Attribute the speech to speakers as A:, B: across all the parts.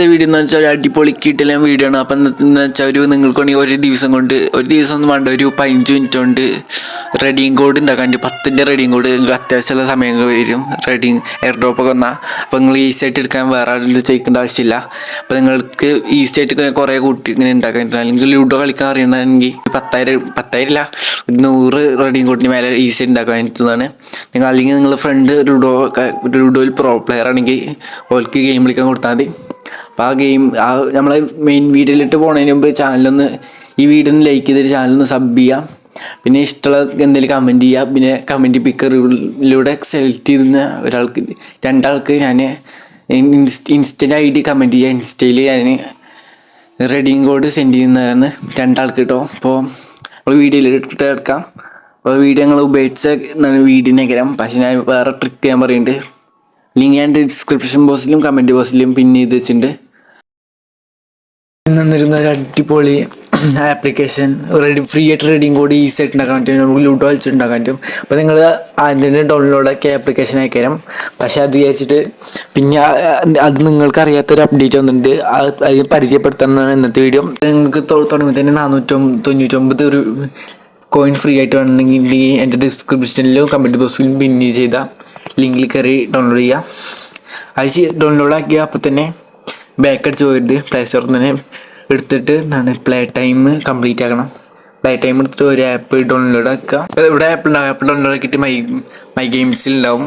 A: Video എന്ന് വെച്ചാൽ ഒരു അടിപൊളി കിട്ടില്ല വീഡിയോ ആണ്. അപ്പം എന്ന് വെച്ചാൽ നിങ്ങൾക്ക് വേണമെങ്കിൽ ഒരു ദിവസം ഒന്നും വേണ്ട, ഒരു 15 മിനിറ്റ് കൊണ്ട് റെഡിങ് കോഡ് ഉണ്ടാക്കാൻ 10ൻ്റെ റെഡിങ് കോഡ് അത്യാവശ്യമുള്ള സമയങ്ങൾ വരും. എയർ ഡ്രോപ്പ് ഒക്കെ വന്നാൽ അപ്പോൾ നിങ്ങൾ ഈസി ആയിട്ട് എടുക്കാൻ വേറെ ആരും ചെയ്യേണ്ട ആവശ്യമില്ല. അപ്പോൾ നിങ്ങൾക്ക് ഈസി ആയിട്ട് കുറേ കൂട്ടി ഇങ്ങനെ ഉണ്ടാക്കാൻ പറ്റും. അല്ലെങ്കിൽ ലൂഡോ കളിക്കാൻ അറിയണമെങ്കിൽ 10,000 ഇല്ല, 100 റെഡിങ് കോഡിന് മേലെ ഈസി ആയിട്ട് ഉണ്ടാക്കാൻ പറ്റുന്നതാണ്. അല്ലെങ്കിൽ നിങ്ങൾ ഫ്രണ്ട് ലൂഡോയിൽ പ്രോ പ്ലെയർ ആണെങ്കിൽ ഓൾക്ക് ഗെയിം കളിക്കാൻ കൊടുത്താൽ മതി. അപ്പോൾ നമ്മളെ മെയിൻ വീഡിയോയിലിട്ട് പോകുന്നതിന് മുമ്പ് ഈ വീഡിയോ ഒന്ന് ലൈക്ക് ചെയ്തിട്ട് ചാനലൊന്ന് സബ് ചെയ്യാം. പിന്നെ ഇഷ്ടമുള്ള എന്തെങ്കിലും കമൻറ്റ് ചെയ്യുക. പിന്നെ കമൻറ്റ് പിക്കറിലൂടെ സെലക്ട് ചെയ്യുന്ന രണ്ടാൾക്ക് ഞാൻ ഇൻസ്റ്റൻ്റ് ID കമൻറ്റ് ചെയ്യുക. ഇൻസ്റ്റയിൽ ഞാൻ റെഡിങ് കോഡ് സെൻഡ് ചെയ്യുന്നതാണ് രണ്ടാൾക്ക് കേട്ടോ. അപ്പോൾ നമ്മൾ വീഡിയോയിലിട്ട് എടുക്കാം. അപ്പോൾ വീഡിയോ ഞങ്ങൾ ഉപയോഗിച്ച വീഡിയോനേക്കരം. പക്ഷേ ഞാൻ വേറെ ട്രിക്ക് ഞാൻ പറയുന്നുണ്ട്. ലിങ്ക് ഞാൻ ഡിസ്ക്രിപ്ഷൻ ബോക്സിലും കമൻറ്റ് ബോക്സിലും പിന്നെ ചെയ്ത് വെച്ചിട്ടുണ്ട്. നിന്നിരുന്ന ഒരു അടിപൊളി ആപ്ലിക്കേഷൻ ഫ്രീ ആയിട്ട് റെഡിങ് കോഡ് ഈസി ആയിട്ട് ഉണ്ടാക്കാൻ പറ്റും. നമുക്ക് ലൂഡോ കളിച്ചിട്ടുണ്ടാക്കാൻ പറ്റും. അപ്പോൾ നിങ്ങൾ അതിൻ്റെ ഡൗൺലോഡാക്കിയ ആപ്ലിക്കേഷൻ അയക്കാം. പക്ഷേ അത് വിചാരിച്ചിട്ട് പിന്നെ അത് നിങ്ങൾക്ക് അറിയാത്തൊരു അപ്ഡേറ്റ് വന്നിട്ടുണ്ട്. അത് പരിചയപ്പെടുത്തുന്നതാണ് ഇന്നത്തെ വീഡിയോ. നിങ്ങൾക്ക് തുടങ്ങുമ്പോൾ തന്നെ 499 ഒരു കോയിൻ ഫ്രീ ആയിട്ട് വേണമെങ്കിൽ എൻ്റെ ഡിസ്ക്രിപ്ഷനിലും കമൻറ്റ് ബോക്സിലും പിന്നെ ചെയ്ത ലിങ്കിൽ കയറി ഡൗൺലോഡ് ചെയ്യുക. അത് ഡൗൺലോഡാക്കിയ അപ്പോൾ തന്നെ ബാക്ക് അടിച്ച് പോയിട്ട് പ്ലേ സ്റ്റോറിൽ തന്നെ എടുത്തിട്ട് പ്ലേ ടൈം കംപ്ലീറ്റ് ആക്കണം. പ്ലേ ടൈം എടുത്തിട്ട് ഒരു ആപ്പ് ഡൗൺലോഡ് ആക്കുക. ഇവിടെ ആപ്പ് ഡൗൺലോഡ് ആക്കിയിട്ട് മൈ ഗെയിംസിൽ ഉണ്ടാവും.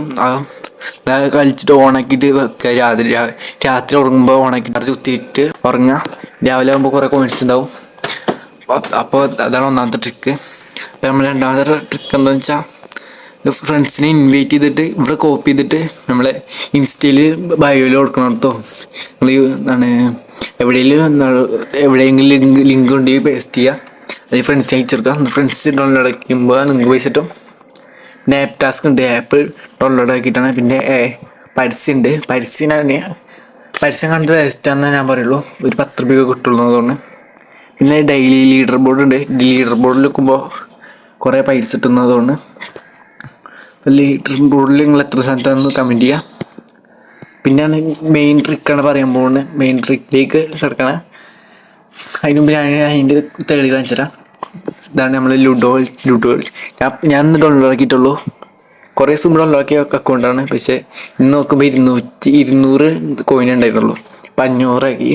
A: അത് കളിച്ചിട്ട് ഓണാക്കിയിട്ട് വെക്കുക. രാത്രി ഉറങ്ങുമ്പോൾ ഓണാക്കിയിട്ട് കുത്തിയിട്ട് ഉറങ്ങുക. രാവിലെ ആകുമ്പോൾ കുറേ കോയിൻസ് ഉണ്ടാവും. അപ്പോൾ അതാണ് ഒന്നാമത്തെ ട്രിക്ക്. അപ്പോൾ നമ്മൾ രണ്ടാമത്തെ ട്രിക്ക് എന്താണെന്ന് വെച്ചാൽ ഫ്രണ്ട്സിനെ ഇൻവൈറ്റ് ചെയ്തിട്ട് ഇവിടെ കോപ്പി ചെയ്തിട്ട് നമ്മൾ ഇൻസ്റ്റയിൽ ബയോയിൽ കൊടുക്കണത്തോ നിങ്ങൾ എവിടെയെങ്കിലും ലിങ്ക് ഉണ്ടെങ്കിൽ പേസ്റ്റ് ചെയ്യുക. അല്ലെങ്കിൽ ഫ്രണ്ട്സിനെ അയച്ചെടുക്കുക. ഫ്രണ്ട്സ് ഡൗൺലോഡ് ആക്കുമ്പോൾ നിങ്ങൾക്ക് പൈസ കിട്ടും. പിന്നെ ആപ്പ് ടാസ്ക് ഉണ്ട്. ആപ്പ് ഡൗൺലോഡ് ആക്കിയിട്ടാണ്. പിന്നെ പരസ്യമുണ്ട്. പരസ്യം കണ്ടത് വേസ്റ്റാണെന്ന് ഞാൻ പറയുള്ളൂ. ഒരു 10 രൂപ കിട്ടുള്ളൂ അതുകൊണ്ട്. പിന്നെ ഡെയിലി ലീഡർ ബോർഡ് ഉണ്ട്. ലീഡർ ബോർഡിൽ വെക്കുമ്പോൾ കുറേ പൈസ കിട്ടുന്നതുകൊണ്ട് ലീഡർ ബോർഡിൽ നിങ്ങൾ എത്ര സ്ഥലത്താണെന്ന് കമൻറ്റ് ചെയ്യുക. പിന്നെയാണ് മെയിൻ ട്രിക്കാണ് പറയാൻ പോകുന്നത്. മെയിൻ ട്രിക്കിലേക്ക് കിടക്കണം. അതിന് മുമ്പ് ഞാൻ അതിൻ്റെ തെളിവ് കാണിച്ചു തരാം. ഇതാണ് നമ്മൾ ലൂഡോ ഞാൻ ഇന്ന് ഡൗൺലോഡ് ആക്കിയിട്ടുള്ളൂ. കുറേ ദിവസം ഡൗൺലോഡ് ആക്കിയ അക്കൗണ്ടാണ്. പക്ഷേ ഇന്ന് നോക്കുമ്പോൾ 200 കോയിൻ ഉണ്ടായിട്ടുള്ളൂ. അപ്പം 500 ആക്കി.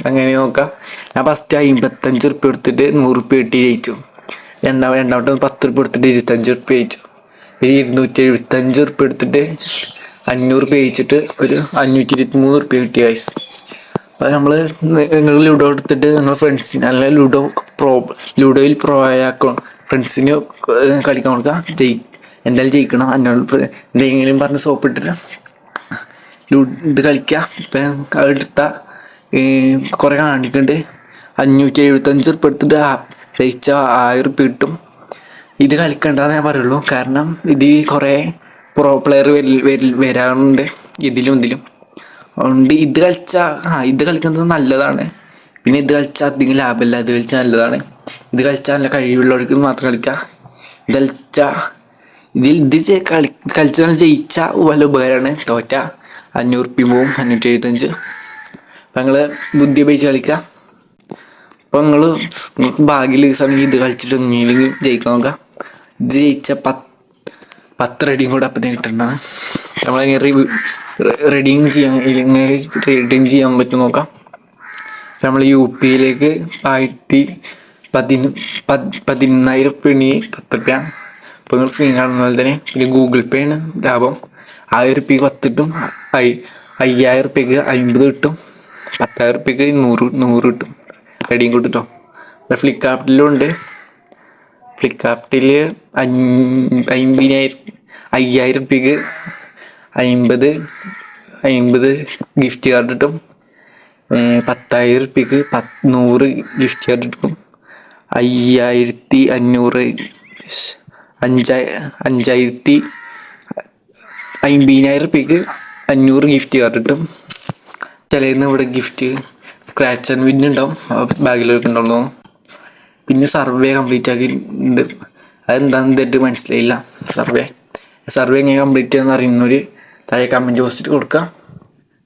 A: അങ്ങനെ നോക്കാം. ഞാൻ ഫസ്റ്റ് 55 റുപ്യ എടുത്തിട്ട് 100 റുപ്യ കിട്ടി ജയിച്ചു. രണ്ടാമത്തെ 10 റുപ്യ എടുത്തിട്ട് 25 റുപ്യ ജയിച്ചു. 275 റുപ്യ എടുത്തിട്ട് 500 റുപ്യ ജയിച്ചിട്ട് ഒരു 523 റുപ്യ കിട്ടി ഗൈസ്. അപ്പോൾ നിങ്ങൾ ലൂഡോ എടുത്തിട്ട് നിങ്ങൾ ഫ്രണ്ട്സിന് അല്ലെങ്കിൽ ലൂഡോയിൽ പ്രോ ആക്കുക. ഫ്രണ്ട്സിന് കളിക്കാൻ കൊടുക്കുക. എന്തായാലും ജയിക്കണം. എന്തെങ്കിലും പറഞ്ഞ് സോപ്പ് ഇട്ടിട്ട് ഇത് കളിക്കുക. ഇപ്പം അതെടുത്താൽ കുറേ കാണിക്കുന്നുണ്ട്. 575 റുപ്യ എടുത്തിട്ട് ജയിച്ച 1000 റുപ്യ കിട്ടും. ഇത് കളിക്കണ്ടെന്ന് ഞാൻ പറയുള്ളൂ. കാരണം ഇതിൽ കുറേ പ്രോ പ്ലെയർ വരാറുണ്ട് ഇതിലും. അതുകൊണ്ട് ഇത് കളിക്കുന്നത് നല്ലതാണ്. പിന്നെ ഇത് കളിച്ചാൽ അധികം ലാഭമില്ല. ഇത് കളിച്ചാൽ നല്ലതാണ്. ഇത് കളിച്ചാൽ നല്ല കഴിവുള്ളവർക്ക് മാത്രം കളിക്കുക. കളിച്ചാൽ ജയിച്ചാൽ വല്ല ഉപകാരമാണ്. തോറ്റ 500 റുപ്യ പോവും. 575. അപ്പം നിങ്ങൾ ബുദ്ധി ഉപയോഗിച്ച് കളിക്കുക. അപ്പോൾ നിങ്ങൾക്ക് ഭാഗ്യമുള്ള സമയം ഇത് കളിച്ചിട്ട് ഒന്നില്ലെങ്കിൽ ജയിക്കാൻ നോക്കുക. ഇത് ജയിച്ച 10 റെഡിയും കൂടെ അപ്പത്തേക്ക് കിട്ടുന്നതാണ്. നമ്മളെങ്ങനെ റെഡിങ് ചെയ്യാൻ പറ്റും നോക്കാം. നമ്മൾ UPയിലേക്ക് 11,000 റുപ്യ ഉണ്ടെങ്കിൽ 10 റുപ്യ. അപ്പോൾ നിങ്ങൾ സ്ക്രീൻ കാണുന്ന പോലെ തന്നെ. പിന്നെ ഗൂഗിൾ പേ ആണ് ലാഭം. 1000 റുപ്യക്ക് 10 കിട്ടും. 5000 റുപ്യക്ക് 50 കിട്ടും. 10,000 റുപ്യക്ക് 100 കിട്ടും. റെഡിയും കൂട്ടും കേട്ടോ. ഫ്ലിപ്കാർട്ടിലും ഉണ്ട്. ഫ്ലിപ്കാർട്ടിൽ 5000 റുപ്യക്ക് 50 ഗിഫ്റ്റ് കാർഡ് കിട്ടും. 10,000 റുപ്യക്ക് 100 ഗിഫ്റ്റ് കാർഡ് കിട്ടും. 50,000 റുപ്യക്ക് 500 ഗിഫ്റ്റ് കാർഡ് കിട്ടും. ചിലന്ന് ഇവിടെ ഗിഫ്റ്റ് സ്ക്രാച്ച് ആൻഡ് വിൻ ഉണ്ടാവും. ബാഗിലൊക്കെ ഉണ്ടാവുന്നു. പിന്നെ സർവേ കംപ്ലീറ്റ് ആക്കിയിട്ടുണ്ട്. അതെന്താണെന്ന് തെറ്റ് മനസ്സിലായില്ല. സർവേ എങ്ങനെ കംപ്ലീറ്റ് ചെയ്യാന്ന് അറിയുന്നവർ താഴെ കമൻറ്റ് പോസ്റ്റ് കൊടുക്കുക,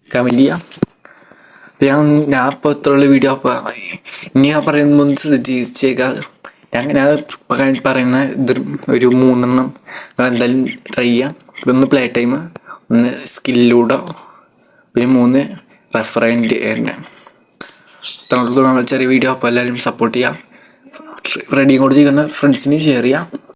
A: കമൻറ്റ് ചെയ്യാം. ഞാൻ ഇപ്പോൾ ഇത്രയുള്ള വീഡിയോ അപ്പോൾ ഇനി ഞാൻ പറയുമ്പോൾ ഒന്ന് ശ്രദ്ധിച്ചേക്കാം. ഞാൻ പറയുന്ന ഇത് ഒരു 3 എണ്ണം എന്തായാലും ട്രൈ ചെയ്യാം. ഒന്ന് പ്ലേ ടൈം, ഒന്ന് സ്കില്ലൂടെ, പിന്നെ 3 റെഫറൻറ്റ് തന്നെ. ഇത്രയുള്ള നമ്മൾ ചെറിയ വീഡിയോ അപ്പോൾ എല്ലാവരും സപ്പോർട്ട് ചെയ്യാം. റെഡിയും കൂടെ ചെയ്യുന്ന ഫ്രണ്ട്സിന് ഷെയർ ചെയ്യാം.